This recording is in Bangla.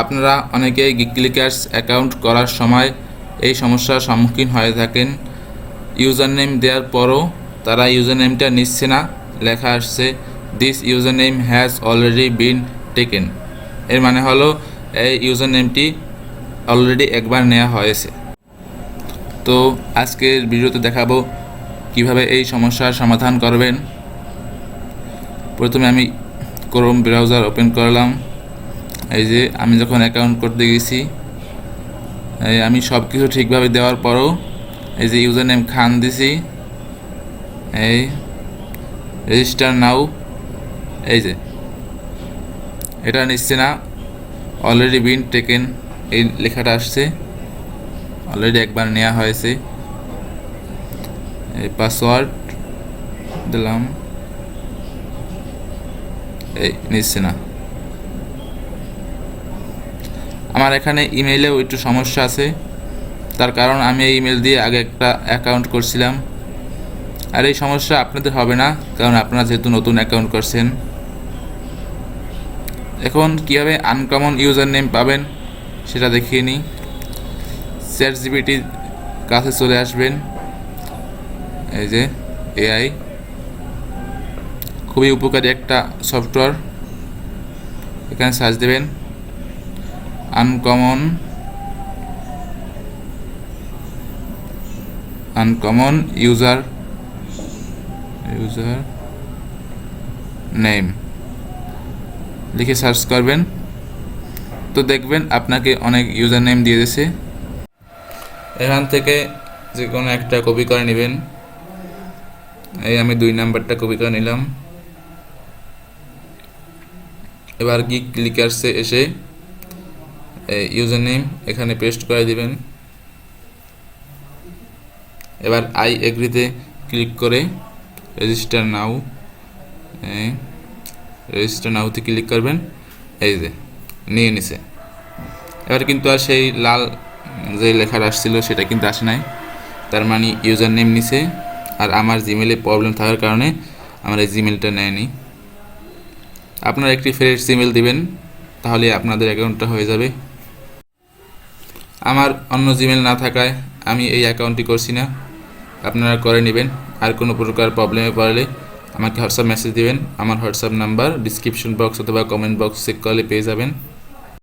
আপনারা অনেকেই গিগ ক্লিকার্স অ্যাকাউন্ট করার সময় এই সমস্যার সম্মুখীন হয়ে থাকেন। ইউজার নেম দেওয়ার পরও তারা ইউজার নেমটা নিচ্ছে না, লেখা আসছে this user name has already been taken. এর মানে হলো এই ইউজার নেমটি অলরেডি একবার নেওয়া হয়েছে। তো আজকের ভিডিওতে দেখাবো কিভাবে এই সমস্যার সমাধান করবেন। প্রথমে আমি ক্রোম ব্রাউজার ওপেন করলাম। এই যে আমি যখন অ্যাকাউন্ট করতে গেছি, আমি সব কিছু ঠিকভাবে দেওয়ার পরও এই যে ইউজার নেম খান দিছি, এই রেজিস্টার নাও, এই যে এটা নিচ্ছে না, অলরেডি বিন টেকেন এই লেখাটা আসছে, অলরেডি একবার নেওয়া হয়েছে। এই পাসওয়ার্ড দিলাম, এই নিচ্ছে না। আমার এখানে ইমেইলেও একটু সমস্যা আছে, তার কারণ আমি এই ইমেল দিয়ে আগে একটা অ্যাকাউন্ট করছিলাম। আর এই সমস্যা আপনাদের হবে না, কারণ আপনারা যেহেতু নতুন অ্যাকাউন্ট করছেন। এখন কীভাবে আনকমন ইউজার নেম পাবেন সেটা দেখিয়ে নিই। চ্যাটজিপিটির কাছে চলে আসবেন, এই যে এআই, খুবই উপকারী একটা সফটওয়্যার। এখানে সার্চ দেবেন আনকমন ইউজার নেম লিখে সার্চ করবেন, তো দেখবেন আপনাকে অনেক ইউজার নেম দিয়ে দিয়েছে। এখান থেকে যে কোনো একটা কপি করে নেবেন। এই আমি 2 নাম্বারটা কপি করে নিলাম। এবার গিগ ক্লিকার্সে এসে ইউজার নেম এখানে পেস্ট করে দিবেন। এবার আই এগ্রিতে ক্লিক করে রেজিস্টার নাওতে ক্লিক করবেন। এই যে নিয়ে নিছে। এবার কিন্তু আর সেই লাল যে লেখাটা আসছিল সেটা কিন্তু আসে নাই, তার মানে ইউজার নেম নিছে। আর আমার জিমেলে প্রবলেম থাকার কারণে আমার এই জিমেলটা নেয়নি। আপনারা একটি ফ্রেশ জিমেল দিবেন, তাহলে আপনাদের অ্যাকাউন্টটা হয়ে যাবে। আমার অন্য জিমেল না থাকায় আমি এই অ্যাকাউন্টটি করছি না, আপনারা করে নেবেন। আর কোনো প্রকার প্রবলেমে পড়লে আমাকে হোয়াটসঅ্যাপ মেসেজ দিবেন। আমার হোয়াটসঅ্যাপ নাম্বার ডিসক্রিপশন বক্স অথবা কমেন্ট বক্স চেক করলে পেয়ে যাবেন।